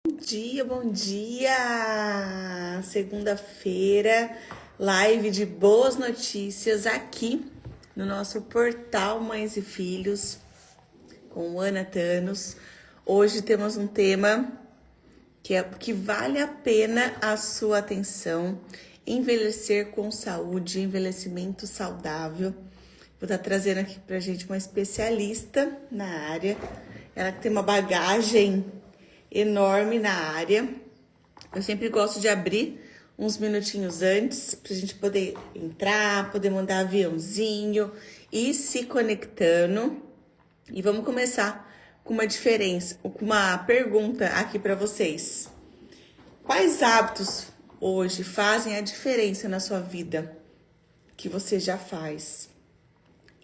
Bom dia, bom dia! Segunda-feira, live de boas notícias aqui no nosso portal Mães e Filhos com Ana Thanos. Hoje temos um tema que vale a pena a sua atenção: envelhecer com saúde, envelhecimento saudável. Vou estar trazendo aqui pra gente uma especialista na área, ela que tem uma bagagem enorme na área. Eu sempre gosto de abrir uns minutinhos antes pra gente poder entrar, poder mandar aviãozinho e se conectando. E vamos começar com uma diferença, com uma pergunta aqui para vocês. Quais hábitos hoje fazem a diferença na sua vida que você já faz?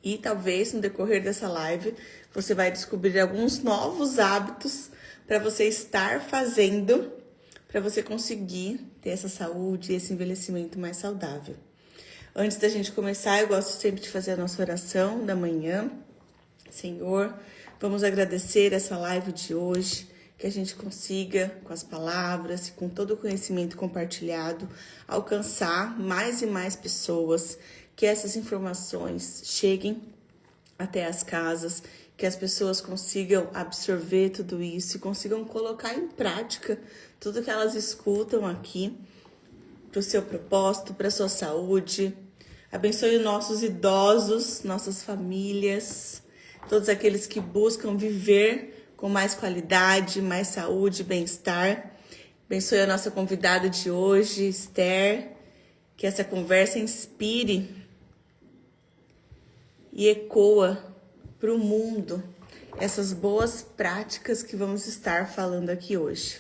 E talvez no decorrer dessa live você vai descobrir alguns novos hábitos para você estar fazendo, para você conseguir ter essa saúde e esse envelhecimento mais saudável. Antes da gente começar, eu gosto sempre de fazer a nossa oração da manhã. Senhor, vamos agradecer essa live de hoje, que a gente consiga, com as palavras e com todo o conhecimento compartilhado, alcançar mais e mais pessoas, que essas informações cheguem até as casas, que as pessoas consigam absorver tudo isso e consigam colocar em prática tudo que elas escutam aqui para o seu propósito, para a sua saúde. Abençoe os nossos idosos, nossas famílias, todos aqueles que buscam viver com mais qualidade, mais saúde, bem-estar. Abençoe a nossa convidada de hoje, Esther, que essa conversa inspire e ecoa para o mundo essas boas práticas que vamos estar falando aqui hoje.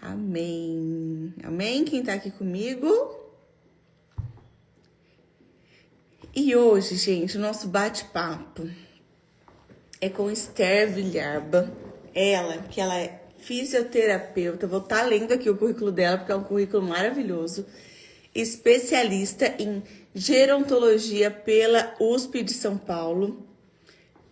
Amém. Amém? Quem tá aqui comigo? E hoje, gente, o nosso bate-papo é com Esther Vilharba. Ela é fisioterapeuta. Vou estar lendo aqui o currículo dela, porque é um currículo maravilhoso. Especialista em gerontologia pela USP de São Paulo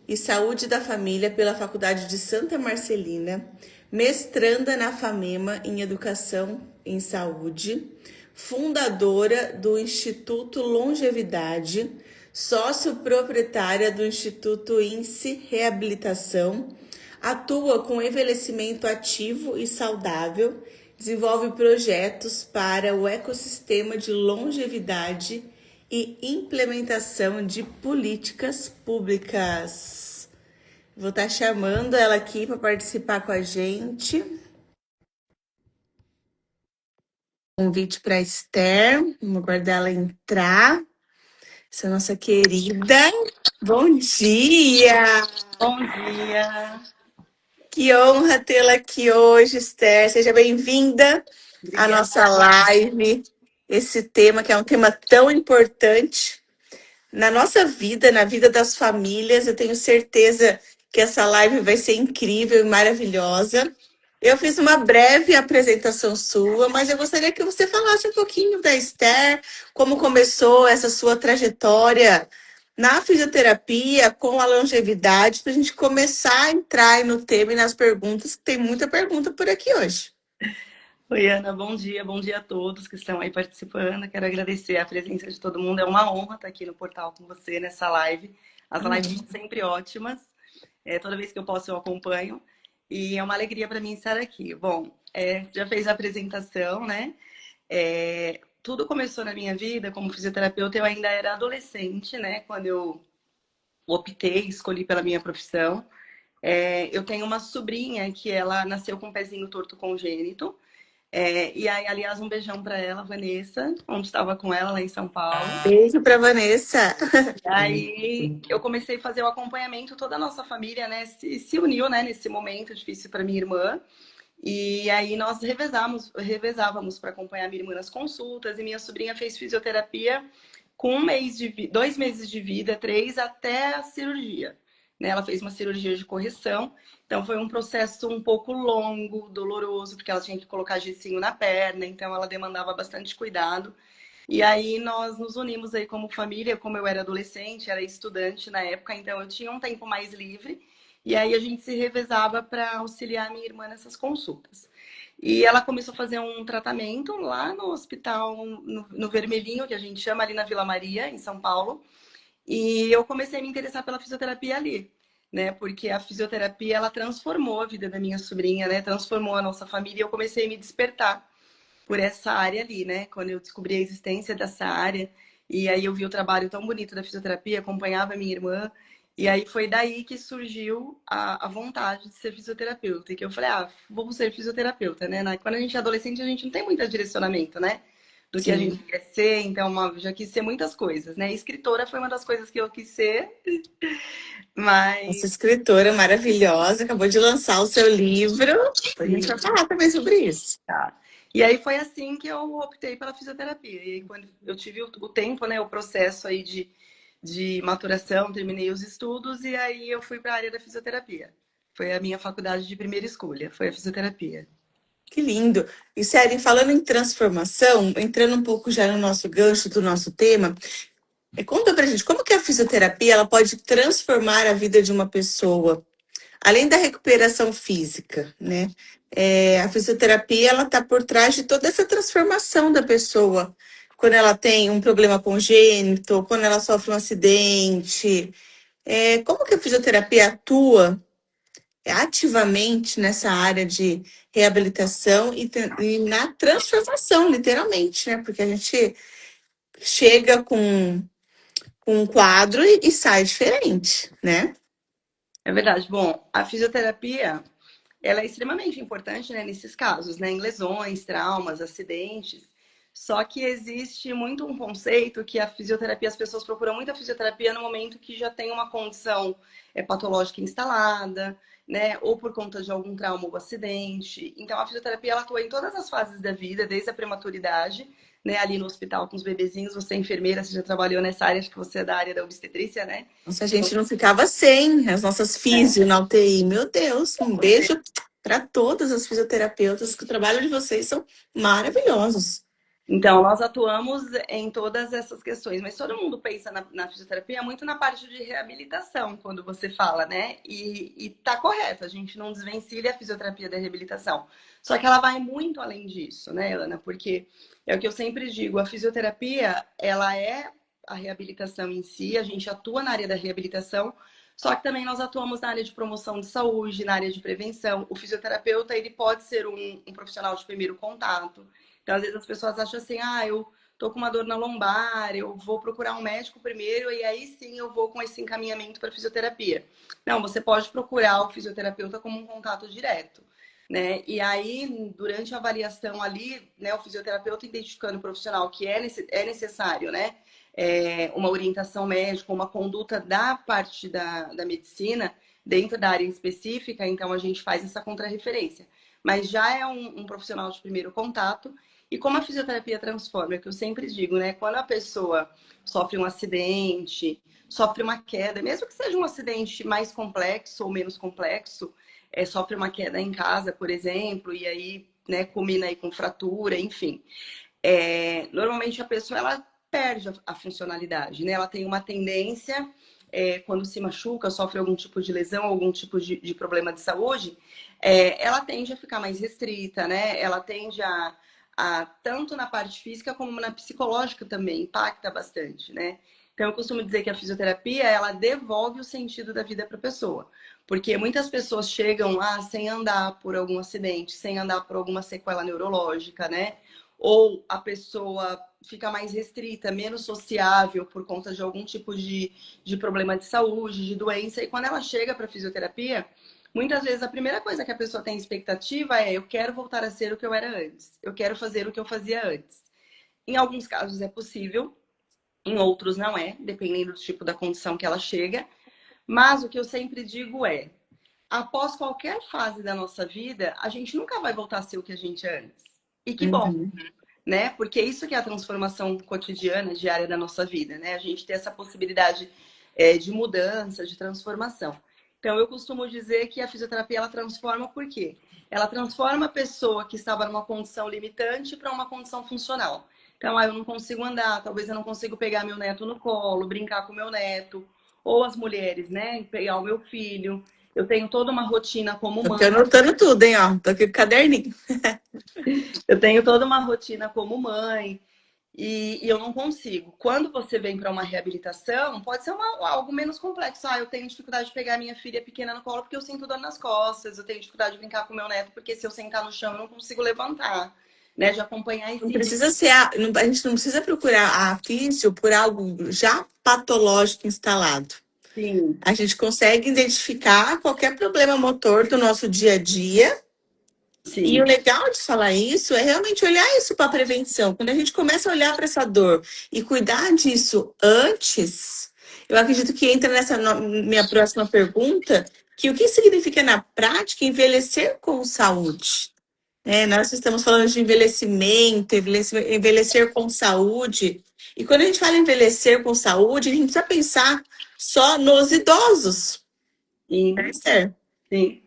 e saúde da família pela Faculdade de Santa Marcelina, mestranda na FAMEMA em Educação em Saúde, fundadora do Instituto Longevidade, sócio-proprietária do Instituto INSE Reabilitação, atua com envelhecimento ativo e saudável, desenvolve projetos para o ecossistema de longevidade e implementação de políticas públicas. Vou estar chamando ela aqui para participar com a gente. Convite para Esther. Vamos aguardar ela entrar. Essa nossa querida. Bom dia! Bom dia! Que honra tê-la aqui hoje, Esther. Seja bem-vinda à Obrigada. nossa live. Esse tema que é um tema tão importante na nossa vida, na vida das famílias. Eu tenho certeza que essa live vai ser incrível e maravilhosa. Eu fiz uma breve apresentação sua, mas eu gostaria que você falasse um pouquinho da Esther, como começou essa sua trajetória na fisioterapia com a longevidade, para a gente começar a entrar aí no tema e nas perguntas, que tem muita pergunta por aqui hoje. Oi, Ana, bom dia a todos que estão aí participando. Quero agradecer a presença de todo mundo. É uma honra estar aqui no portal com você nessa live. As lives Amém. são sempre ótimas. Toda vez que eu posso, eu acompanho. E é uma alegria para mim estar aqui. Bom, já fez a apresentação, né? Tudo começou na minha vida como fisioterapeuta. Eu ainda era adolescente, né? Quando eu escolhi pela minha profissão. Eu tenho uma sobrinha que ela nasceu com um pezinho torto congênito. E aí, aliás, um beijão para ela, Vanessa, onde estava com ela lá em São Paulo. Beijo para Vanessa. E aí eu comecei a fazer o acompanhamento, toda a nossa família, né, se uniu, né, nesse momento difícil para minha irmã. E aí nós revezávamos para acompanhar minha irmã nas consultas, e minha sobrinha fez fisioterapia com 2 meses de vida, 3 até a cirurgia. Né? Ela fez uma cirurgia de correção, então foi um processo um pouco longo, doloroso, porque ela tinha que colocar gessinho na perna, então ela demandava bastante cuidado. E aí nós nos unimos aí como família, como eu era adolescente, era estudante na época, então eu tinha um tempo mais livre. E aí a gente se revezava para auxiliar a minha irmã nessas consultas. E ela começou a fazer um tratamento lá no hospital, no Vermelhinho, que a gente chama ali na Vila Maria, em São Paulo. E eu comecei a me interessar pela fisioterapia ali, né? Porque a fisioterapia, ela transformou a vida da minha sobrinha, né? Transformou a nossa família e eu comecei a me despertar por essa área ali, né? Quando eu descobri a existência dessa área, e aí eu vi o trabalho tão bonito da fisioterapia, acompanhava a minha irmã, e aí foi daí que surgiu a vontade de ser fisioterapeuta. E que eu falei, ah, vou ser fisioterapeuta, né? Quando a gente é adolescente, a gente não tem muito direcionamento, né? Do que a gente Sim. quer ser, então já quis ser muitas coisas, né? Escritora foi uma das coisas que eu quis ser, Nossa mas escritora maravilhosa, acabou de lançar o seu livro. A gente vai falar também sobre isso. tá. E aí foi assim que eu optei pela fisioterapia. E aí, quando eu tive o tempo, né, o processo aí de maturação, terminei os estudos e aí eu fui para a área da fisioterapia. Foi a minha faculdade de primeira escolha, foi a fisioterapia. Que lindo. E Suelen, falando em transformação, entrando um pouco já no nosso gancho do nosso tema, conta pra gente como que a fisioterapia ela pode transformar a vida de uma pessoa, além da recuperação física, né? A fisioterapia ela está por trás de toda essa transformação da pessoa. Quando ela tem um problema congênito, quando ela sofre um acidente. Como que a fisioterapia atua ativamente nessa área de reabilitação e na transformação, literalmente, né? Porque a gente chega com um quadro e sai diferente, né? É verdade. Bom, a fisioterapia, ela é extremamente importante, né, nesses casos, né, em lesões, traumas, acidentes. Só que existe muito um conceito que a fisioterapia, as pessoas procuram muito a fisioterapia no momento que já tem uma condição patológica instalada, né, ou por conta de algum trauma ou acidente. Então, a fisioterapia ela atua em todas as fases da vida, desde a prematuridade, né, ali no hospital com os bebezinhos. Você é enfermeira, você já trabalhou nessa área, acho que você é da área da obstetrícia, né? Nossa, a gente não ficava sem as nossas É, físio na UTI. Meu Deus, um beijo para todas as fisioterapeutas, que o trabalho de vocês são maravilhosos. então, nós atuamos em todas essas questões, mas todo mundo pensa na fisioterapia muito na parte de reabilitação, quando você fala, né? E tá correto, a gente não desvencilha a fisioterapia da reabilitação. Só que ela vai muito além disso, né, Ana? Porque é o que eu sempre digo, a fisioterapia, ela é a reabilitação em si, a gente atua na área da reabilitação, só que também nós atuamos na área de promoção de saúde, na área de prevenção. O fisioterapeuta, ele pode ser um profissional de primeiro contato. Então, às vezes as pessoas acham assim, ah, eu tô com uma dor na lombar, eu vou procurar um médico primeiro e aí sim eu vou com esse encaminhamento para fisioterapia. Não, você pode procurar o fisioterapeuta como um contato direto, né? E aí, durante a avaliação ali, né, o fisioterapeuta identificando o profissional que é necessário, né? Uma orientação médica, uma conduta da parte da medicina dentro da área específica, então a gente faz essa contrarreferência. Mas já é um profissional de primeiro contato. E como a fisioterapia transforma, é o que eu sempre digo, né? Quando a pessoa sofre um acidente, sofre uma queda, mesmo que seja um acidente mais complexo ou menos complexo, sofre uma queda em casa, por exemplo, e aí, né, culmina aí com fratura, enfim. Normalmente a pessoa ela perde a funcionalidade, né? Ela tem uma tendência, quando se machuca, sofre algum tipo de lesão, algum tipo de problema de saúde, ela tende a ficar mais restrita, né? Ela tende tanto na parte física como na psicológica também, impacta bastante, né? Então, eu costumo dizer que a fisioterapia, ela devolve o sentido da vida para a pessoa. Porque muitas pessoas chegam lá sem andar por algum acidente, sem andar por alguma sequela neurológica, né? Ou a pessoa fica mais restrita, menos sociável por conta de algum tipo de problema de saúde, de doença. E quando ela chega para a fisioterapia, muitas vezes a primeira coisa que a pessoa tem expectativa é: eu quero voltar a ser o que eu era antes, eu quero fazer o que eu fazia antes. Em alguns casos é possível, em outros não é, dependendo do tipo da condição que ela chega. Mas o que eu sempre digo é: após qualquer fase da nossa vida, a gente nunca vai voltar a ser o que a gente é antes. E que bom, Uhum. né? Porque isso que é a transformação cotidiana, diária da nossa vida, né? A gente ter essa possibilidade de mudança, de transformação. Então, eu costumo dizer que a fisioterapia ela transforma por quê? Ela transforma a pessoa que estava numa condição limitante para uma condição funcional. Então, eu não consigo andar, talvez eu não consigo pegar meu neto no colo, brincar com meu neto, ou as mulheres, né, pegar o meu filho. Eu tenho toda uma rotina como Tô aqui mãe. anotando tudo, hein, ó. Tô aqui com o caderninho. Eu tenho toda uma rotina como mãe. E eu não consigo. Quando você vem para uma reabilitação, pode ser algo menos complexo. Ah, eu tenho dificuldade de pegar minha filha pequena no colo porque eu sinto dor nas costas. Eu tenho dificuldade de brincar com meu neto porque se eu sentar no chão eu não consigo levantar. Né? De acompanhar Não esse dia. precisa ser a gente não precisa procurar a físio por algo já patológico instalado. Sim, A gente consegue identificar qualquer problema motor do nosso dia a dia. E o sim, legal de falar isso é realmente olhar isso para a prevenção. Quando a gente começa a olhar para essa dor e cuidar disso antes, eu acredito que entra nessa minha próxima pergunta, que o que significa na prática envelhecer com saúde? Nós estamos falando de envelhecimento, envelhecer com saúde. E quando a gente fala envelhecer com saúde, a gente precisa pensar só nos idosos, né, sim, Esther? sim.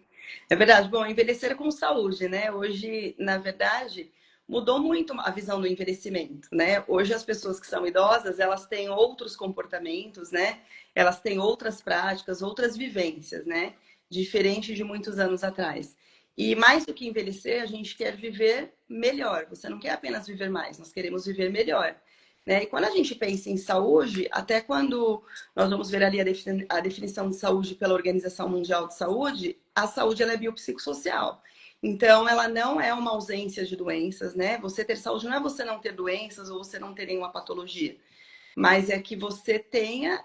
É verdade. Bom, envelhecer com saúde, né? Hoje, na verdade, mudou muito a visão do envelhecimento, né? Hoje as pessoas que são idosas, elas têm outros comportamentos, né? Elas têm outras práticas, outras vivências, né? Diferente de muitos anos atrás. E mais do que envelhecer, a gente quer viver melhor. Você não quer apenas viver mais, nós queremos viver melhor. Né? E quando a gente pensa em saúde, até quando nós vamos ver ali a definição de saúde pela Organização Mundial de Saúde, a saúde ela é biopsicossocial. Então, ela não é uma ausência de doenças, né? Você ter saúde não é você não ter doenças ou você não ter nenhuma patologia, mas é que você tenha,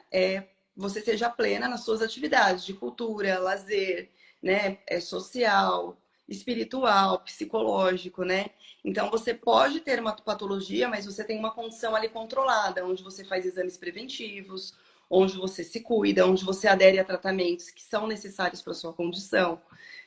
você seja plena nas suas atividades de cultura, lazer, né? Social, espiritual, psicológico, né? Então, você pode ter uma patologia, mas você tem uma condição ali controlada, onde você faz exames preventivos, onde você se cuida, onde você adere a tratamentos que são necessários para sua condição,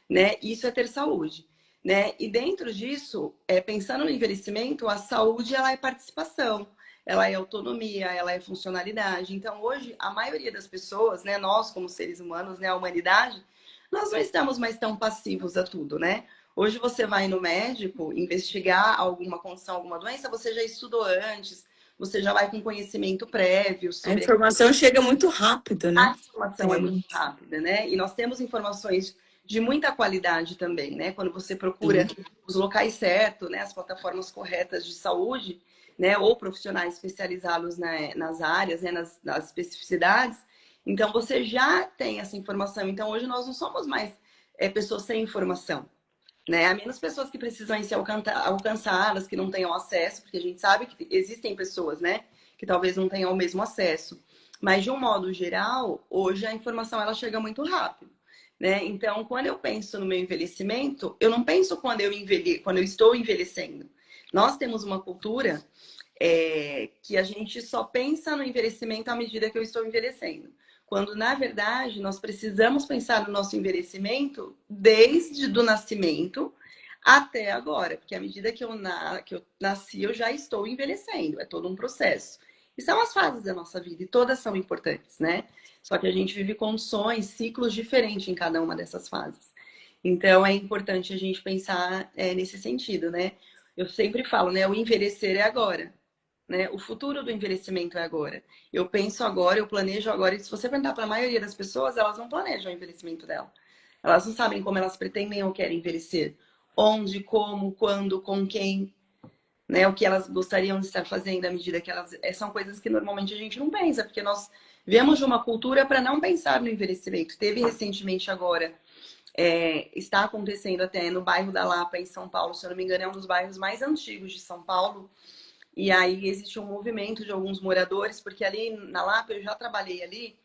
né? Isso é ter saúde, né? E dentro disso, pensando no envelhecimento, a saúde ela é participação, ela é autonomia, ela é funcionalidade. Então, hoje, a maioria das pessoas, né, nós como seres humanos, né, a humanidade, nós não estamos mais tão passivos a tudo, né? Hoje você vai no médico investigar alguma condição, alguma doença, você já estudou antes, você já vai com conhecimento prévio A sobre informação chega muito rápido, a né? informação é muito rápida, né? E nós temos informações de muita qualidade também, né? Quando você procura Sim. os locais certos, né? As plataformas corretas de saúde, né? Ou profissionais especializados nas áreas, né? Nas especificidades. Então, você já tem essa informação. Então, hoje nós não somos mais pessoas sem informação, né? Há menos pessoas que precisam ser alcançadas, que não tenham acesso, porque a gente sabe que existem pessoas, né, que talvez não tenham o mesmo acesso. Mas de um modo geral, hoje a informação ela chega muito rápido, né? Então, quando eu penso no meu envelhecimento, eu não penso quando eu estou envelhecendo. Nós temos uma cultura que a gente só pensa no envelhecimento à medida que eu estou envelhecendo. Quando, na verdade, nós precisamos pensar no nosso envelhecimento desde o nascimento até agora. Porque à medida que eu nasci, eu já estou envelhecendo. É todo um processo. E são as fases da nossa vida, e todas são importantes, né? Só que a gente vive condições, ciclos diferentes em cada uma dessas fases. Então, é importante a gente pensar nesse sentido, né? Eu sempre falo, né? O envelhecer é agora, né? O futuro do envelhecimento é agora. Eu penso agora, eu planejo agora. E se você perguntar para a maioria das pessoas, elas não planejam o envelhecimento dela. Elas não sabem como elas pretendem ou querem envelhecer. Onde, como, quando, com quem, né? O que elas gostariam de estar fazendo à medida que elas. São coisas que normalmente a gente não pensa, porque nós viemos de uma cultura para não pensar no envelhecimento. Teve recentemente agora. Está acontecendo até no bairro da Lapa, em São Paulo, se eu não me engano, é um dos bairros mais antigos de São Paulo, e aí existe um movimento de alguns moradores, porque ali na Lapa, eu já trabalhei ali,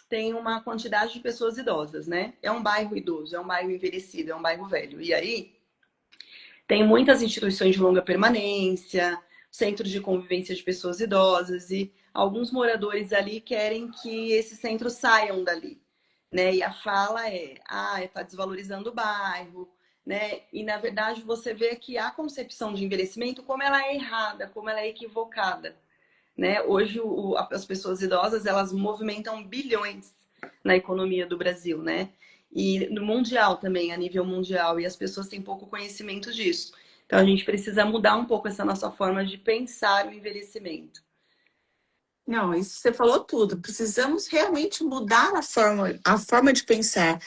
tem uma quantidade de pessoas idosas, né? É um bairro idoso, é um bairro envelhecido, é um bairro velho. E aí tem muitas instituições de longa permanência, centros de convivência de pessoas idosas, e alguns moradores ali querem que esses centros saiam dali, né? E a fala está desvalorizando o bairro, né? E na verdade você vê que a concepção de envelhecimento, como ela é errada, como ela é equivocada, né? Hoje as pessoas idosas elas movimentam bilhões na economia do Brasil, né? E no mundial também, a nível mundial, e as pessoas têm pouco conhecimento disso. Então a gente precisa mudar um pouco essa nossa forma de pensar o envelhecimento. Não, isso você falou tudo. Precisamos realmente mudar a forma de pensar.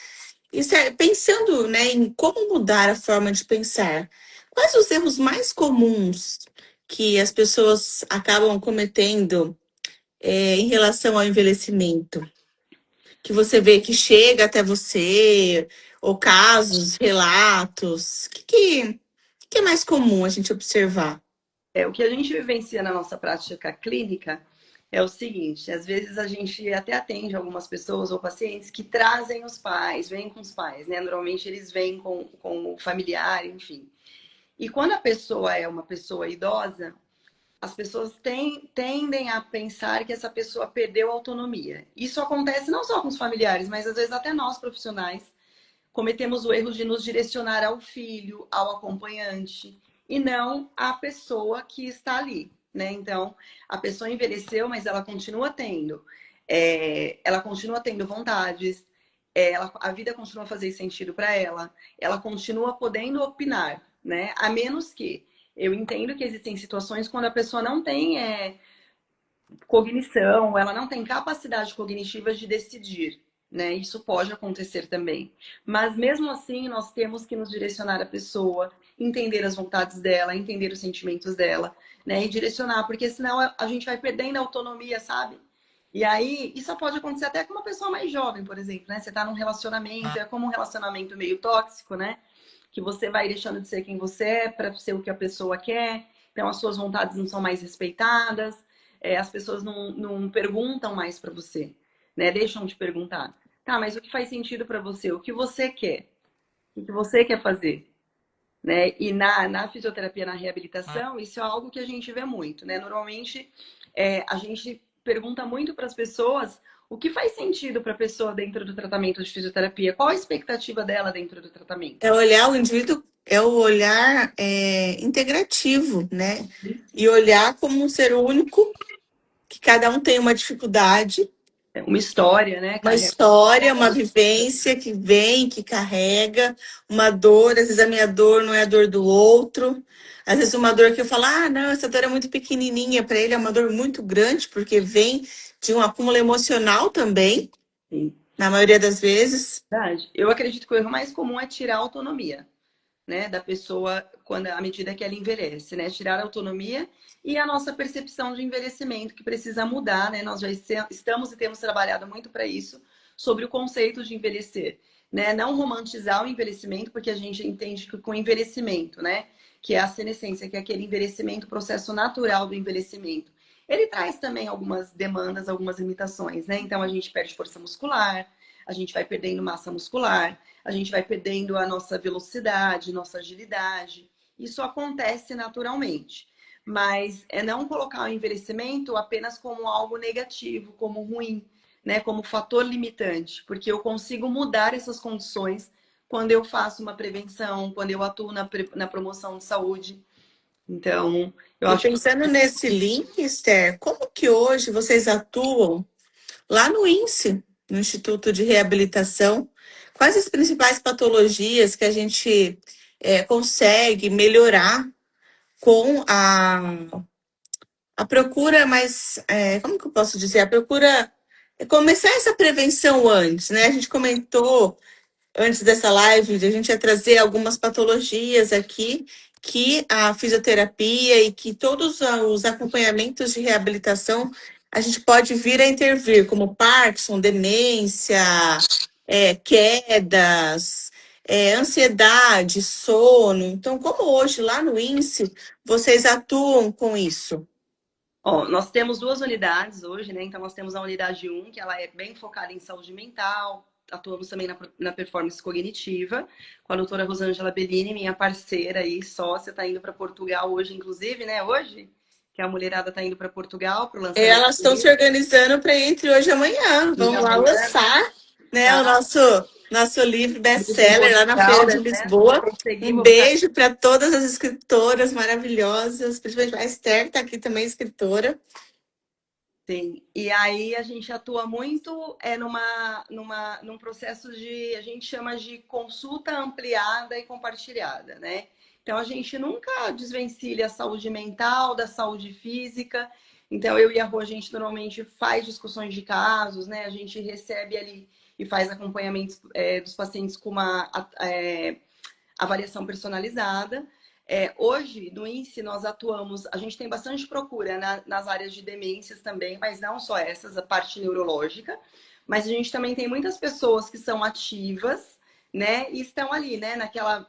Isso é, pensando, né, em como mudar a forma de pensar, quais os erros mais comuns que as pessoas acabam cometendo em relação ao envelhecimento? Que você vê que chega até você, ou casos, relatos? Que é mais comum a gente observar? O que a gente vivencia na nossa prática clínica é o seguinte: às vezes a gente até atende algumas pessoas ou pacientes que trazem os pais, vêm com os pais, né? Normalmente eles vêm com o familiar, enfim. E quando a pessoa é uma pessoa idosa, as pessoas tendem a pensar que essa pessoa perdeu a autonomia. Isso acontece não só com os familiares, mas às vezes até nós profissionais cometemos o erro de nos direcionar ao filho, ao acompanhante, e não à pessoa que está ali, né? Então, a pessoa envelheceu, mas ela continua tendo vontades, a vida continua a fazer sentido para ela continua podendo opinar, né? A menos que eu entendo que existem situações quando a pessoa não tem cognição, ela não tem capacidade cognitiva de decidir, né? Isso pode acontecer também. Mas mesmo assim, nós temos que nos direcionar à pessoa, entender as vontades dela, entender os sentimentos dela, né? E direcionar, porque senão a gente vai perdendo a autonomia, sabe? E aí, isso pode acontecer até com uma pessoa mais jovem, por exemplo, né? Você tá num relacionamento, é como um relacionamento meio tóxico, né? Que você vai deixando de ser quem você é para ser o que a pessoa quer, então as suas vontades não são mais respeitadas, as pessoas não perguntam mais para você, né? Deixam de perguntar. Tá, mas o que faz sentido para você? O que você quer? O que você quer fazer? Né? E na fisioterapia, na reabilitação, isso é algo que a gente vê muito, né? Normalmente, a gente pergunta muito para as pessoas o que faz sentido para a pessoa dentro do tratamento de fisioterapia, qual a expectativa dela dentro do tratamento. É olhar o indivíduo, é o olhar integrativo, né? E olhar como um ser único, que cada um tem uma dificuldade, É uma história, né? uma Carrega. história, uma vivência que vem, que carrega, uma dor. Às vezes a minha dor não é a dor do outro. Às vezes uma dor que eu falo, ah, não, essa dor é muito pequenininha, para ele é uma dor muito grande, porque vem de um acúmulo emocional também, Sim, na maioria das vezes. verdade. Eu acredito que o erro mais comum é tirar a autonomia, né, da pessoa quando à medida que ela envelhece, né? Tirar a autonomia e a nossa percepção de envelhecimento que precisa mudar, né? Nós já estamos e temos trabalhado muito para isso, sobre o conceito de envelhecer, né? Não romantizar o envelhecimento, porque a gente entende que com o envelhecimento, né, que é a senescência, que é aquele envelhecimento, o processo natural do envelhecimento, ele traz também algumas demandas, algumas limitações, né? Então a gente perde força muscular, a gente vai perdendo massa muscular, a gente vai perdendo a nossa velocidade, nossa agilidade. Isso acontece naturalmente. Mas é não colocar o envelhecimento apenas como algo negativo, como ruim, né? Como fator limitante, porque eu consigo mudar essas condições quando eu faço uma prevenção, quando eu atuo na promoção de saúde. Então, eu E acho que pensando nesse link, Esther, como que hoje vocês atuam lá no INSE, no Instituto de Reabilitação? Quais as principais patologias que a gente consegue melhorar com a procura, mas como que eu posso dizer? A procura é começar essa prevenção antes, né? A gente comentou antes dessa live, a gente ia trazer algumas patologias aqui que a fisioterapia e que todos os acompanhamentos de reabilitação a gente pode vir a intervir, como Parkinson, demência, quedas, ansiedade, sono. Então, como hoje lá no INSE vocês atuam com isso? Ó, nós temos duas unidades hoje, né? Então, nós temos a unidade um que ela é bem focada em saúde mental. Atuamos também na performance cognitiva, com a doutora Rosângela Bellini, minha parceira e sócia, está indo para Portugal hoje, inclusive, né? Hoje, que a mulherada está indo para Portugal para o lançamento Elas do estão se livro. organizando para entre hoje e amanhã. E Vamos lá amanhã, lançar, né, o tá? nosso livro Livro em best-seller lá na Portugal, Feira de né? Vou Lisboa. conseguir, Um vou ficar. beijo para todas as escritoras maravilhosas, principalmente a Esther, que está aqui também, escritora. Sim, e aí a gente atua muito num processo a gente chama de consulta ampliada e compartilhada, né? Então a gente nunca desvencilha a saúde mental da saúde física. Então eu e a Rô, a gente normalmente faz discussões de casos, né? A gente recebe ali e faz acompanhamentos dos pacientes com uma avaliação personalizada. Hoje, no INSE, nós atuamos, a gente tem bastante procura nas áreas de demências também, mas não só essas, a parte neurológica, mas a gente também tem muitas pessoas que são ativas, né, e estão ali, né,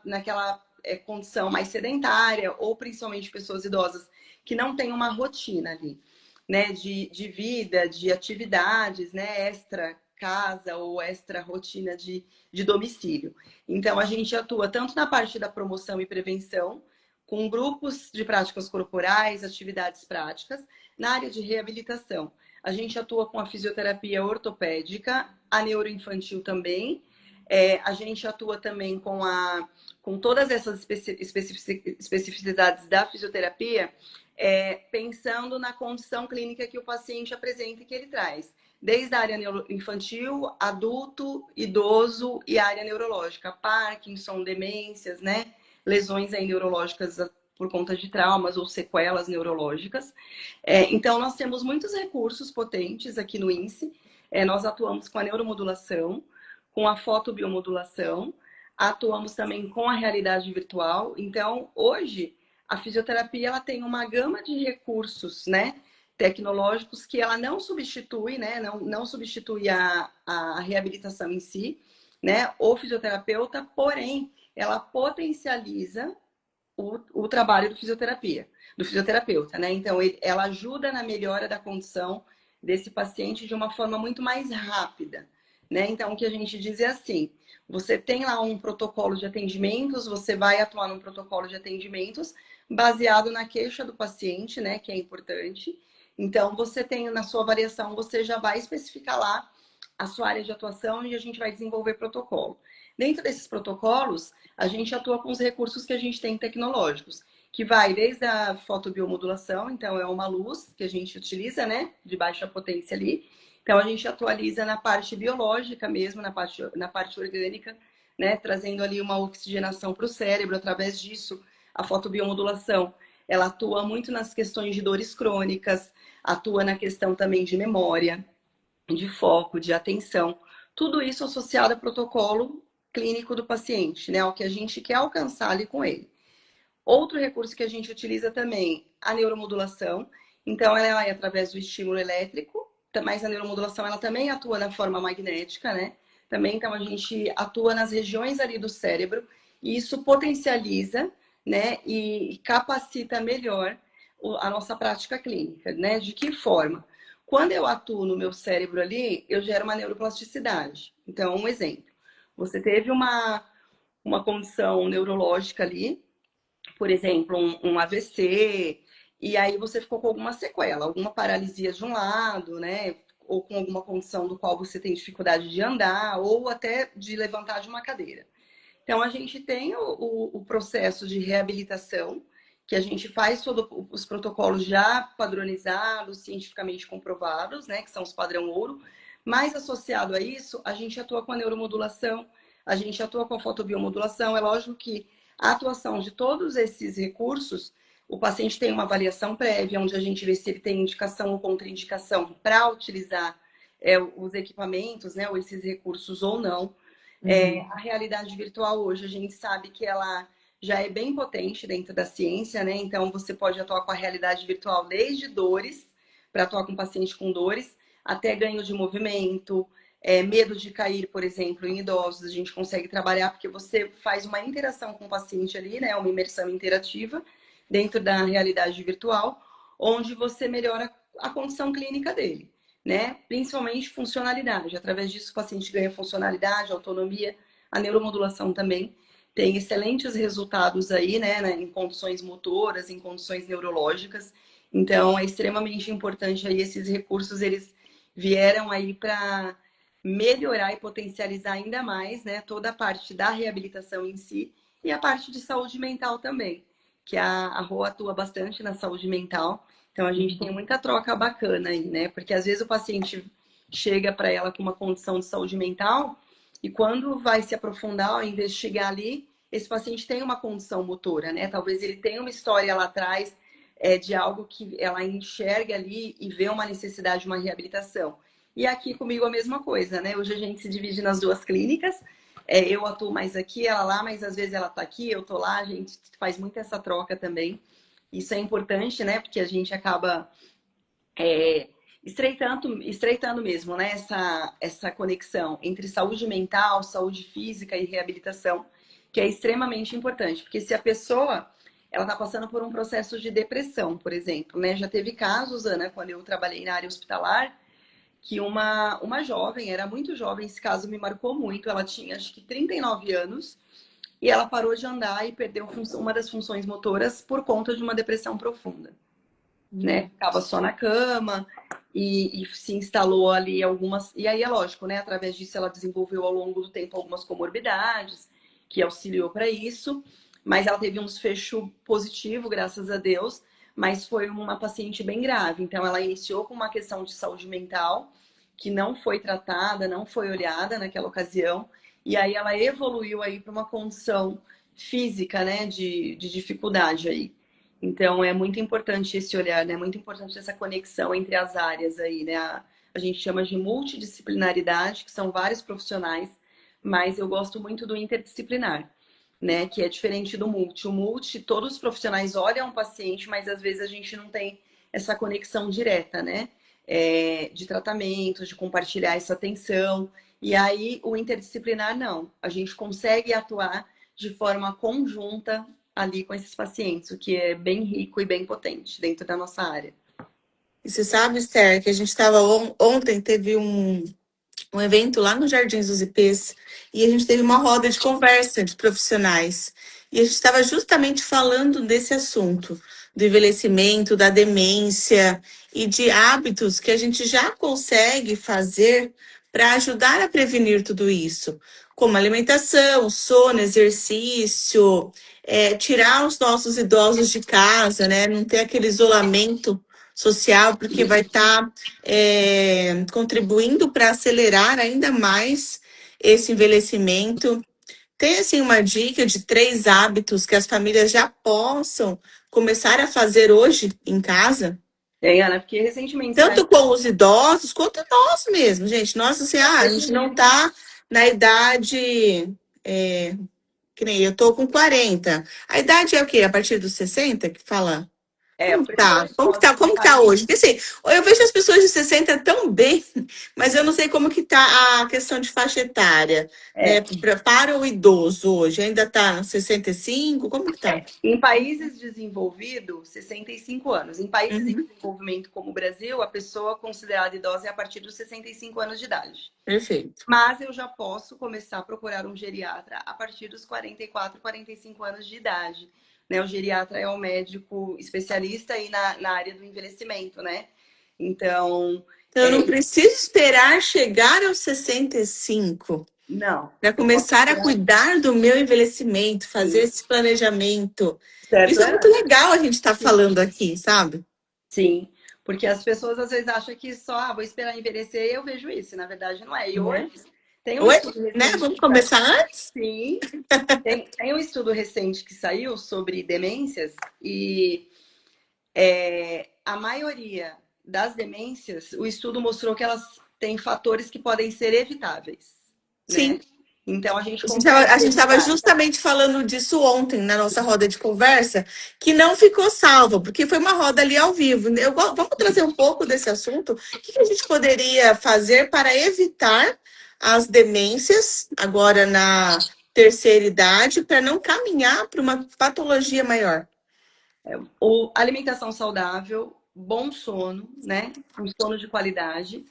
naquela condição mais sedentária, ou principalmente pessoas idosas que não têm uma rotina ali, né, de vida, de atividades, né, extra casa ou extra rotina de domicílio. Então, a gente atua tanto na parte da promoção e prevenção, com grupos de práticas corporais, atividades práticas, na área de reabilitação. A gente atua com a fisioterapia ortopédica, a neuroinfantil também. A gente atua também com todas essas especificidades da fisioterapia, pensando na condição clínica que o paciente apresenta e que ele traz. Desde a área infantil, adulto, idoso e área neurológica. Parkinson, demências, né? Lesões aí neurológicas por conta de traumas ou sequelas neurológicas. Então, nós temos muitos recursos potentes aqui no INSE. Nós atuamos com a neuromodulação, com a fotobiomodulação, atuamos também com a realidade virtual. Então, hoje, a fisioterapia ela tem uma gama de recursos, né, tecnológicos que ela não substitui, né, não substitui a reabilitação em si, né, o fisioterapeuta, porém, ela potencializa o trabalho do fisioterapeuta, né? Então, ela ajuda na melhora da condição desse paciente de uma forma muito mais rápida, né? Então, o que a gente diz é assim, você tem lá um protocolo de atendimentos, você vai atuar num protocolo de atendimentos baseado na queixa do paciente, né, que é importante. Então, você tem na sua avaliação, você já vai especificar lá a sua área de atuação e a gente vai desenvolver protocolo. Dentro desses protocolos, a gente atua com os recursos que a gente tem tecnológicos, que vai desde a fotobiomodulação, então é uma luz que a gente utiliza, né, de baixa potência ali. Então a gente atualiza na parte biológica mesmo, na parte orgânica, né, trazendo ali uma oxigenação para o cérebro. Através disso, a fotobiomodulação, ela atua muito nas questões de dores crônicas, atua na questão também de memória, de foco, de atenção. Tudo isso associado ao protocolo clínico do paciente, né? O que a gente quer alcançar ali com ele. Outro recurso que a gente utiliza também, a neuromodulação. Então, ela é através do estímulo elétrico, mas a neuromodulação ela também atua na forma magnética, né? Também, então, a gente atua nas regiões ali do cérebro e isso potencializa, né? E capacita melhor a nossa prática clínica, né? De que forma? Quando eu atuo no meu cérebro ali, eu gero uma neuroplasticidade. Então, um exemplo. Você teve uma condição neurológica ali, por exemplo, um AVC, e aí você ficou com alguma sequela, alguma paralisia de um lado, né? Ou com alguma condição do qual você tem dificuldade de andar, ou até de levantar de uma cadeira. Então, a gente tem o processo de reabilitação, que a gente faz todos os protocolos já padronizados, cientificamente comprovados, né? Que são os padrão ouro. Mas associado a isso, a gente atua com a neuromodulação, a gente atua com a fotobiomodulação. É lógico que a atuação de todos esses recursos, o paciente tem uma avaliação prévia, onde a gente vê se ele tem indicação ou contraindicação para utilizar os equipamentos, né, ou esses recursos ou não. A realidade virtual hoje, a gente sabe que ela já é bem potente dentro da ciência, né? Então, você pode atuar com a realidade virtual desde dores, para atuar com paciente com dores, até ganho de movimento, medo de cair, por exemplo, em idosos, a gente consegue trabalhar porque você faz uma interação com o paciente ali, né? Uma imersão interativa dentro da realidade virtual, onde você melhora a condição clínica dele, né? Principalmente funcionalidade. Através disso, o paciente ganha funcionalidade, autonomia, a neuromodulação também tem excelentes resultados aí, né? Em condições motoras, em condições neurológicas. Então, é extremamente importante aí esses recursos, eles vieram aí para melhorar e potencializar ainda mais, né, toda a parte da reabilitação em si e a parte de saúde mental também, que a Rô atua bastante na saúde mental. Então a gente tem muita troca bacana aí, né? Porque às vezes o paciente chega para ela com uma condição de saúde mental e quando vai se aprofundar, investigar ali, esse paciente tem uma condição motora, né? Talvez ele tenha uma história lá atrás de algo que ela enxerga ali e vê uma necessidade de uma reabilitação. E aqui comigo a mesma coisa, né? Hoje a gente se divide nas duas clínicas. Eu atuo mais aqui, ela lá, mas às vezes ela tá aqui, eu tô lá, a gente faz muito essa troca também. Isso é importante, né? Porque a gente acaba estreitando mesmo, né? Essa conexão entre saúde mental, saúde física e reabilitação, que é extremamente importante. Porque se a pessoa ela está passando por um processo de depressão, por exemplo, né? Já teve casos, Ana, quando eu trabalhei na área hospitalar, que uma jovem, era muito jovem, esse caso me marcou muito, ela tinha acho que 39 anos, e ela parou de andar e perdeu uma das funções motoras por conta de uma depressão profunda, né? Ficava só na cama e se instalou ali algumas. E aí é lógico, né? Através disso ela desenvolveu ao longo do tempo algumas comorbidades que auxiliou para isso, mas ela teve um desfecho positivo, graças a Deus. Mas foi uma paciente bem grave. Então ela iniciou com uma questão de saúde mental que não foi tratada, não foi olhada naquela ocasião, e aí ela evoluiu aí para uma condição física, né, de dificuldade aí. Então é muito importante esse olhar, né? Muito importante essa conexão entre as áreas aí, né? A gente chama de multidisciplinaridade, que são vários profissionais, mas eu gosto muito do interdisciplinar, né? Que é diferente do multi. O multi, todos os profissionais olham o paciente, mas às vezes a gente não tem essa conexão direta, né? De tratamento, de compartilhar essa atenção. E aí o interdisciplinar não. A gente consegue atuar de forma conjunta ali com esses pacientes, o que é bem rico e bem potente dentro da nossa área. E você sabe, Esther, que a gente estava ontem, teve um evento lá no Jardins dos Ipês e a gente teve uma roda de conversa de profissionais. E a gente estava justamente falando desse assunto, do envelhecimento, da demência e de hábitos que a gente já consegue fazer para ajudar a prevenir tudo isso, como alimentação, sono, exercício, tirar os nossos idosos de casa, né? Não ter aquele isolamento social, porque vai estar contribuindo para acelerar ainda mais esse envelhecimento. Tem assim uma dica de 3 hábitos que as famílias já possam começar a fazer hoje em casa? Ana, porque recentemente saiu. Tanto com os idosos quanto nós mesmos, gente. Nossa, assim, a gente não tá na idade. Que nem eu tô com 40. A idade é o quê? A partir dos 60 que fala? Como que tá? Pessoas Como que tá? idosas em Como que tá países. hoje? Porque assim, eu vejo as pessoas de 60 tão bem, mas eu não sei como que tá a questão de faixa etária, né? É, Para o idoso hoje, ainda tá 65? Como que tá? Em países desenvolvidos, 65 anos. Em países em Uhum, desenvolvimento como o Brasil, a pessoa considerada idosa é a partir dos 65 anos de idade. perfeito. Mas eu já posso começar a procurar um geriatra a partir dos 44, 45 anos de idade. Né? O geriatra é o médico especialista aí na área do envelhecimento, né? Então, Então, eu não preciso esperar chegar aos 65 não. para Eu posso começar a procurar. cuidar do meu envelhecimento, fazer Sim. esse planejamento. Certo, Isso é muito Ana? legal a gente estar falando aqui, sabe? Sim, porque as pessoas às vezes acham que só vou esperar envelhecer e eu vejo isso. Na verdade, não é. E hoje Né? tem um Oi, estudo né? recente Vamos que saiu. começar antes? Sim, tem um estudo recente que saiu sobre demências e a maioria das demências, o estudo mostrou que elas têm fatores que podem ser evitáveis, Sim. né? Então a gente A consegue gente estava evitar. justamente falando disso ontem na nossa roda de conversa, que não ficou salvo, porque foi uma roda ali ao vivo. Vamos trazer um pouco desse assunto. O que a gente poderia fazer para evitar as demências agora na terceira idade, para não caminhar para uma patologia maior? Alimentação saudável, bom sono, né? Um sono de qualidade.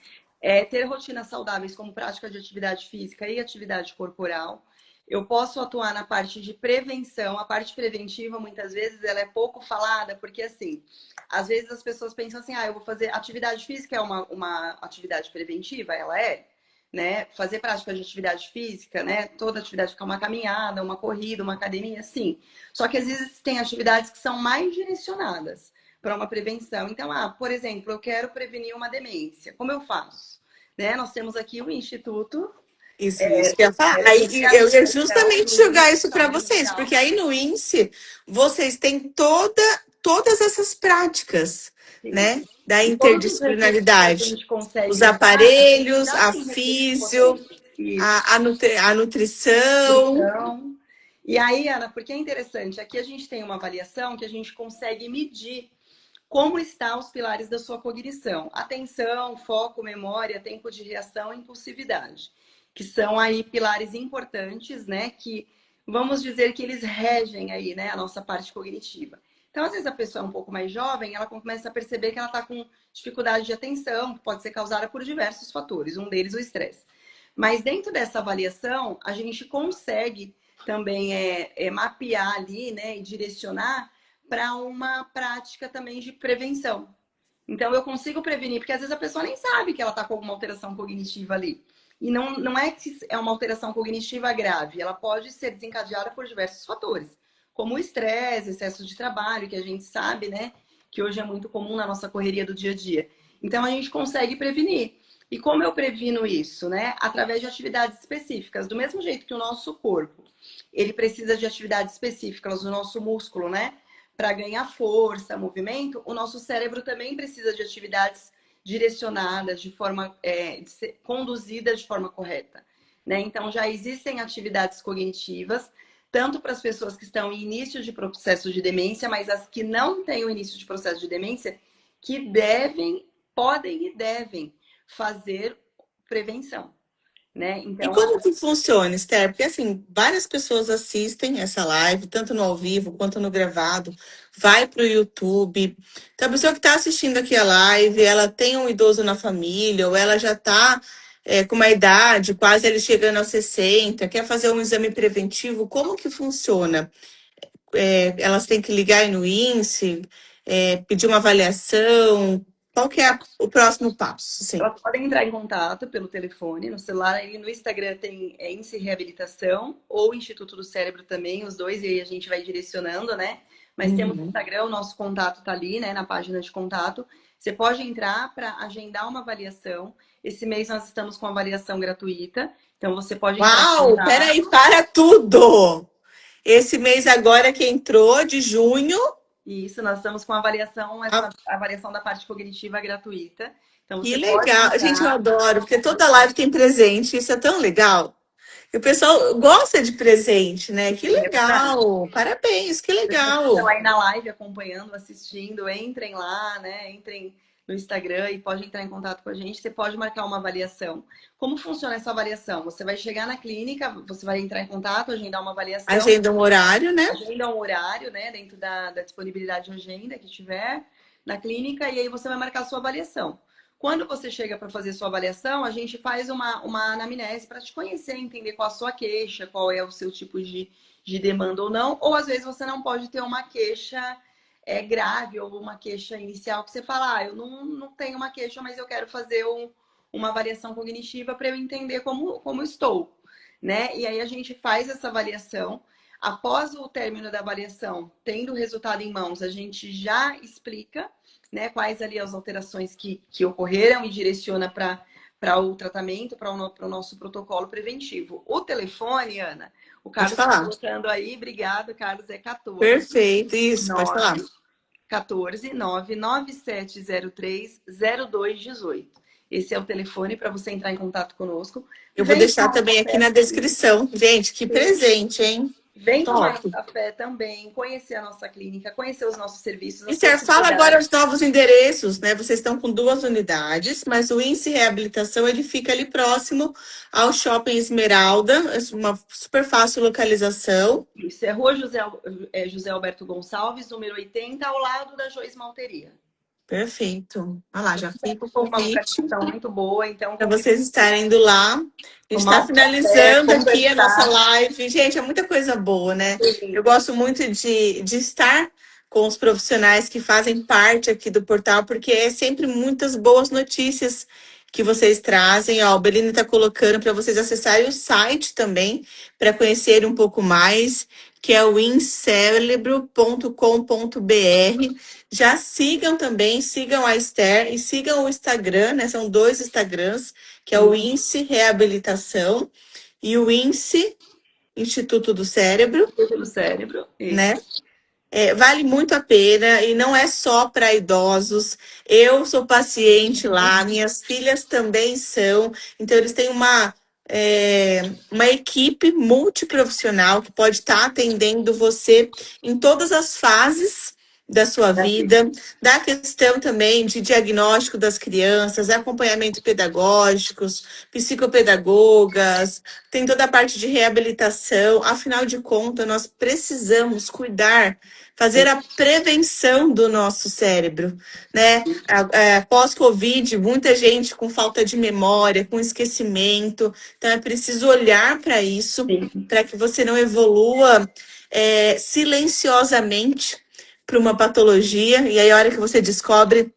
Ter rotinas saudáveis como prática de atividade física e atividade corporal. Eu posso atuar na parte de prevenção. A parte preventiva, muitas vezes, ela é pouco falada, porque, assim, às vezes as pessoas pensam assim, eu vou fazer atividade física, é uma atividade preventiva? Ela é, né? Fazer prática de atividade física, né? Toda atividade fica uma caminhada, uma corrida, uma academia, sim. Só que às vezes tem atividades que são mais direcionadas para uma prevenção. Então, por exemplo, eu quero prevenir uma demência. Como eu faço? Né? Nós temos aqui o Instituto Isso que eu ia falar. Aí de eu ia Reabilitação justamente do Índice jogar de isso para Saúde vocês, Mental. porque aí no INSE vocês têm todas essas práticas, sim. né? Da E todos os recursos que a interdisciplinaridade. gente consegue Os usar, a gente aparelhos, já a tem recursos físio, potentes. Isso. a nutrição. Então, e aí, Ana, porque é interessante, aqui a gente tem uma avaliação que a gente consegue medir como estão os pilares da sua cognição. Atenção, foco, memória, tempo de reação e impulsividade. Que são aí pilares importantes, né? Que vamos dizer que eles regem aí, né, a nossa parte cognitiva. Então, às vezes a pessoa é um pouco mais jovem, ela começa a perceber que ela está com dificuldade de atenção, que pode ser causada por diversos fatores, um deles o estresse. Mas dentro dessa avaliação, a gente consegue também mapear ali, né, e direcionar para uma prática também de prevenção. Então, eu consigo prevenir, porque às vezes a pessoa nem sabe que ela está com alguma alteração cognitiva ali. E não é que é uma alteração cognitiva grave, ela pode ser desencadeada por diversos fatores, como o estresse, excesso de trabalho, que a gente sabe, né, que hoje é muito comum na nossa correria do dia a dia. Então, a gente consegue prevenir. E como eu previno isso, né? Através de atividades específicas. Do mesmo jeito que o nosso corpo, ele precisa de atividades específicas do nosso músculo, né? Para ganhar força, movimento, o nosso cérebro também precisa de atividades direcionadas, de forma conduzidas de forma correta. Né? Então, já existem atividades cognitivas, tanto para as pessoas que estão em início de processo de demência, mas as que não têm o início de processo de demência, que podem e devem fazer prevenção. Né? E Então, como que funciona, Esther? Porque, assim, várias pessoas assistem essa live, tanto no ao vivo quanto no gravado, vai para o YouTube. Então, a pessoa que está assistindo aqui a live, ela tem um idoso na família, ou ela já está com uma idade, quase ele chegando aos 60, quer fazer um exame preventivo, como que funciona? Elas têm que ligar aí no INSS, pedir uma avaliação, qual que é o próximo passo? Sim. elas podem entrar em contato pelo telefone, no celular, e no Instagram tem Índice Reabilitação ou Instituto do Cérebro também, os dois, e aí a gente vai direcionando, né? Mas temos no Uhum. Instagram, o nosso contato tá ali, né, na página de contato. Você pode entrar para agendar uma avaliação. Esse mês nós estamos com avaliação gratuita, então você pode entrar em Uau, contato. peraí, para tudo! Esse mês agora que entrou, de junho, E isso, nós estamos com avaliação, essa ah, avaliação da parte cognitiva gratuita. Então que você pode legal. Gente, eu entrar. adoro, porque toda live tem presente, isso é tão legal. E o pessoal gosta de presente, né? Que É verdade. legal! Parabéns, que Vocês que estão legal! aí na live acompanhando, assistindo, entrem lá, né? Entrem no Instagram e pode entrar em contato com a gente. Você pode marcar uma avaliação. Como funciona essa avaliação? Você vai chegar na clínica, você vai entrar em contato, agendar uma avaliação, Agenda um horário, né? agenda um horário, né? Dentro da disponibilidade de agenda que tiver na clínica, e aí você vai marcar a sua avaliação. Quando você chega para fazer sua avaliação, a gente faz uma anamnese para te conhecer, entender qual a sua queixa, qual é o seu tipo de demanda ou não. Ou às vezes você não pode ter uma queixa grave ou uma queixa inicial que você fala, eu não tenho uma queixa, mas eu quero fazer uma avaliação cognitiva para eu entender como estou. Né? E aí a gente faz essa avaliação. Após o término da avaliação, tendo o resultado em mãos, a gente já explica, né, quais ali as alterações que ocorreram e direciona para o tratamento, para o nosso protocolo preventivo. O telefone, Ana, o Pode Carlos está falar. colocando aí, obrigado, Carlos, é 14 Perfeito, isso, pode falar. 9 14 99703 0218. Esse é o telefone para você entrar em contato conosco. Eu vou Vem deixar tomar um também aqui café na comigo. descrição. Gente, que presente, hein? Vem tomar um Top. café também, conhecer a nossa clínica, conhecer os nossos serviços, as Esther, fala agora possibilidades. os novos endereços, né? Vocês estão com 2 unidades, mas o Índice Reabilitação ele fica ali próximo ao Shopping Esmeralda, uma super fácil localização. Isso é Rua José Alberto Gonçalves, número 80, ao lado da Joice Malteria. Perfeito. Olha lá, já fica o Foi uma convite localização muito boa, então para convido vocês estarem indo lá. A gente tomar está um café, finalizando aqui a nossa conversar. live. Gente, é muita coisa boa, né? Eu gosto muito de estar com os profissionais que fazem parte aqui do portal, porque é sempre muitas boas notícias que vocês trazem. Ó, o Belina está colocando para vocês acessarem o site também, para conhecerem um pouco mais, que é o incerebro.com.br. Já sigam também, sigam a Esther e sigam o Instagram, né? São 2 Instagrams, que é o INSE Reabilitação e o INSE Instituto do Cérebro, Pelo cérebro, né? isso. Vale muito a pena e não é só para idosos. Eu sou paciente lá, minhas filhas também são. Então, eles têm uma equipe multiprofissional que pode estar atendendo você em todas as fases da sua vida, da questão também de diagnóstico das crianças, acompanhamento pedagógicos, psicopedagogas, tem toda a parte de reabilitação. Afinal de contas, nós precisamos cuidar, fazer a prevenção do nosso cérebro, né? Pós-Covid, muita gente com falta de memória, com esquecimento. Então, é preciso olhar para isso, Sim, para que você não evolua silenciosamente para uma patologia. E aí, a hora que você descobre,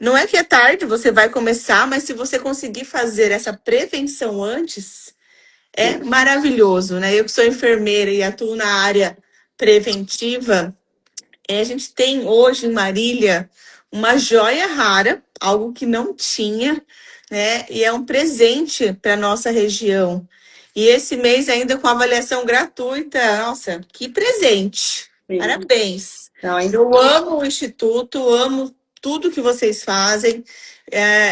não é que é tarde, você vai começar, mas se você conseguir fazer essa prevenção antes, é sim, maravilhoso, né? Eu que sou enfermeira e atuo na área preventiva, a gente tem hoje em Marília uma joia rara, algo que não tinha, né? E é um presente para nossa região. E esse mês ainda com avaliação gratuita. Nossa, que presente! sim. Parabéns! Então, ainda Eu amo o Instituto, amo tudo que vocês fazem,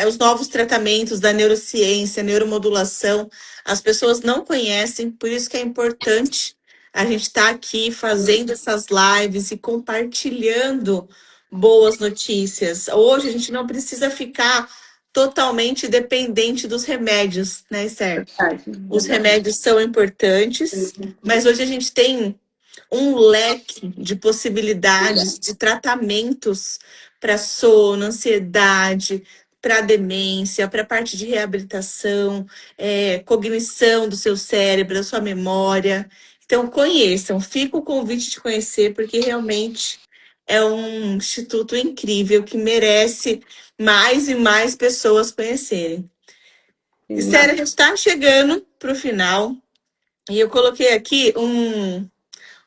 os novos tratamentos da neurociência, neuromodulação. As pessoas não conhecem, por isso que é importante a gente estar aqui fazendo essas lives e compartilhando boas notícias. Hoje a gente não precisa ficar totalmente dependente dos remédios, né, Esther? verdade, Os verdade. remédios são importantes, mas hoje a gente tem um leque de possibilidades de tratamentos para sono, ansiedade, para demência, para parte de reabilitação, cognição do seu cérebro, da sua memória. Então, conheçam, fica o convite de conhecer, porque realmente é um instituto incrível que merece mais e mais pessoas conhecerem. Esther, a gente está chegando para o final e eu coloquei aqui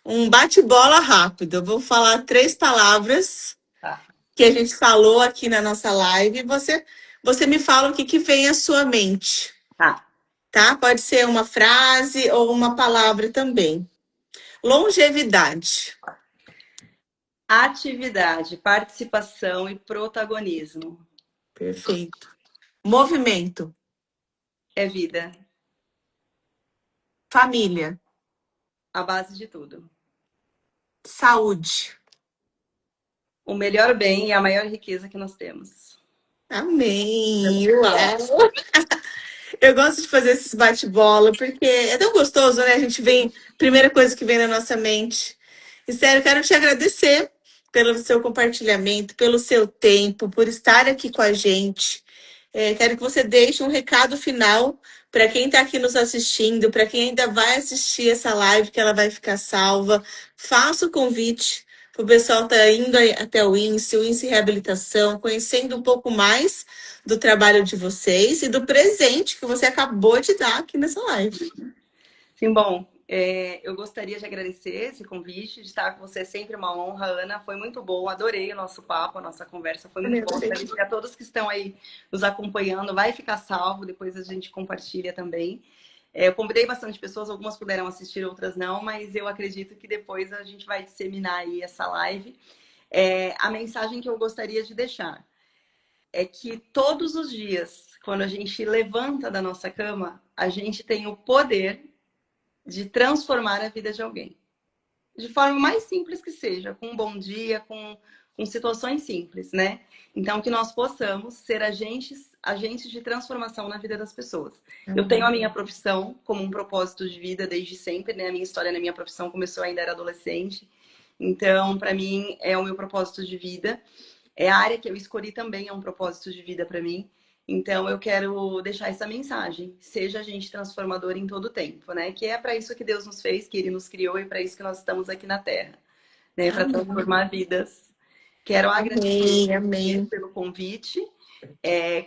um bate-bola rápido. Eu vou falar 3 palavras Tá, que a gente falou aqui na nossa live. Você me fala o que vem à sua mente, tá. tá? Pode ser uma frase ou uma palavra também. Longevidade. Atividade, participação e protagonismo. Perfeito. Movimento. É vida, Família. a base de tudo. Saúde. O melhor bem e a maior riqueza que nós temos. Amém. Uau. Eu gosto de fazer esses bate-bola, porque é tão gostoso, né? A gente vem, primeira coisa que vem na nossa mente. E sério, quero te agradecer pelo seu compartilhamento, pelo seu tempo, por estar aqui com a gente. Quero que você deixe um recado final para quem está aqui nos assistindo, para quem ainda vai assistir essa live, que ela vai ficar salva. Faça o convite para o pessoal estar indo até o INSE Reabilitação, conhecendo um pouco mais do trabalho de vocês e do presente que você acabou de dar aqui nessa live. Sim, bom, eu gostaria de agradecer esse convite, de estar com você é sempre uma honra, Ana. Foi muito bom, adorei o nosso papo, a nossa conversa, foi muito bom. Espero que a todos que estão aí nos acompanhando vai ficar salvo, depois a gente compartilha também. Eu convidei bastante pessoas, algumas puderam assistir, outras não, mas eu acredito que depois a gente vai disseminar aí essa live. A mensagem que eu gostaria de deixar é que todos os dias, quando a gente levanta da nossa cama, a gente tem o poder de transformar a vida de alguém. De forma mais simples que seja, com um bom dia, com situações simples, né? Então, que nós possamos ser agentes de transformação na vida das pessoas. Eu tenho a minha profissão como um propósito de vida desde sempre, né? A minha história na minha profissão começou ainda era adolescente. Então, para mim, é o meu propósito de vida. A área que eu escolhi também é um propósito de vida para mim. Então, eu quero deixar essa mensagem. Seja agente transformador em todo o tempo, né? Que é para isso que Deus nos fez, que Ele nos criou e para isso que nós estamos aqui na Terra, né? Para transformar vidas. Quero agradecer Amém, amém. pelo convite,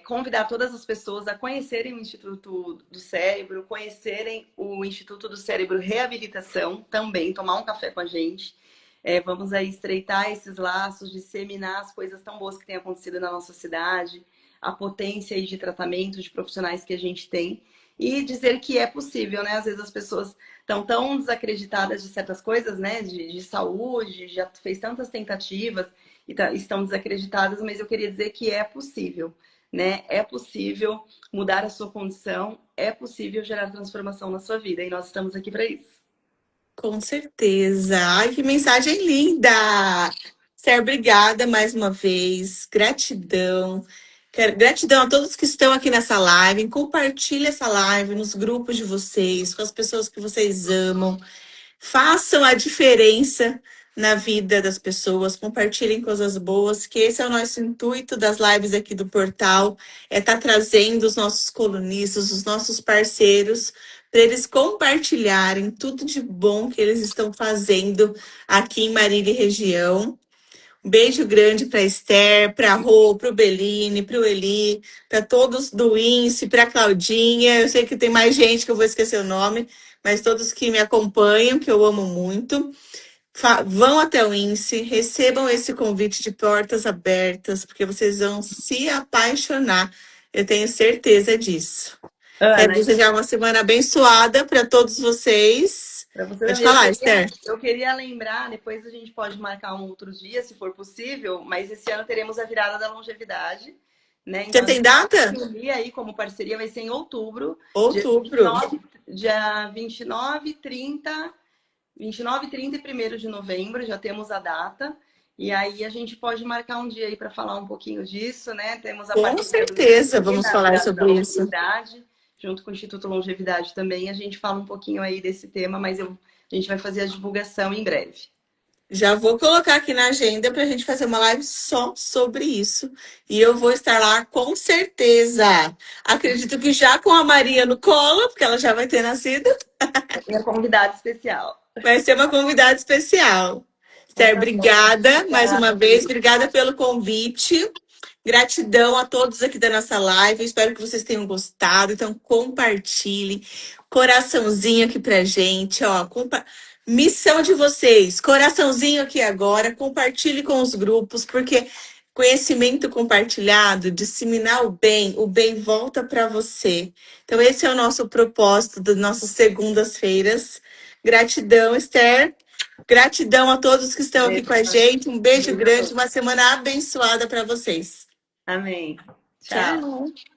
convidar todas as pessoas a conhecerem o Instituto do Cérebro, conhecerem o Instituto do Cérebro Reabilitação, também tomar um café com a gente. Vamos aí estreitar esses laços, disseminar as coisas tão boas que têm acontecido na nossa cidade, a potência aí de tratamento de profissionais que a gente tem. e dizer que é possível, né? Às vezes as pessoas estão tão desacreditadas de certas coisas, né? De saúde, já fez tantas tentativas e estão desacreditadas, mas eu queria dizer que é possível, né? É possível mudar a sua condição, é possível gerar transformação na sua vida e nós estamos aqui para isso. Com certeza. Ai, que mensagem linda! Ser obrigada mais uma vez. Gratidão. Gratidão a todos que estão aqui nessa live. Compartilhe essa live nos grupos de vocês, com as pessoas que vocês amam. Façam a diferença na vida das pessoas, compartilhem coisas boas, que esse é o nosso intuito das lives aqui do portal, é estar trazendo os nossos colunistas, os nossos parceiros, para eles compartilharem tudo de bom que eles estão fazendo aqui em Marília e região. Um beijo grande para Esther, para a Rô, para o Beline, para o Eli, para todos do INSE, para a Claudinha. Eu sei que tem mais gente que eu vou esquecer o nome, mas todos que me acompanham, que eu amo muito. Vão até o INSE, recebam esse convite de portas abertas, porque vocês vão se apaixonar. Eu tenho certeza disso. Quero Ana, desejar uma semana abençoada para todos vocês. para você Pode também, falar, Esther. eu queria lembrar, depois a gente pode marcar um outro dia, se for possível, mas esse ano teremos a virada da longevidade, né? Você Então a tem gente vai data? se unir aí como parceria, vai ser em outubro, dia Outubro. 29, dia 29, 30, 29, 30 e 1º de novembro, já temos a data. E aí a gente pode marcar um dia aí para falar um pouquinho disso, né? Temos a Com parceria do certeza INSE vamos na falar virada da sobre isso. longevidade, junto com o Instituto Longevidade também. A gente fala um pouquinho aí desse tema, mas a gente vai fazer a divulgação em breve. Já vou colocar aqui na agenda para a gente fazer uma live só sobre isso. E eu vou estar lá com certeza. Acredito que já com a Maria no colo, porque ela já vai ter nascido. Minha convidada especial. Vai ser uma convidada especial. Então Esther, tá bom. obrigada mais uma Obrigada, vez. Pri. Obrigada pelo convite. Gratidão a todos aqui da nossa live. Espero que vocês tenham gostado. Então, compartilhem. Coraçãozinho aqui pra gente. Ó, missão de vocês. Coraçãozinho aqui agora. Compartilhe com os grupos, porque conhecimento compartilhado, disseminar o bem volta para você. Então, esse é o nosso propósito das nossas segundas-feiras. Gratidão, Esther. Gratidão a todos que estão aqui Beijo, com a gente. Um beijo beijo a grande, todos. uma semana abençoada para vocês. Amém. Tchau. Tchau.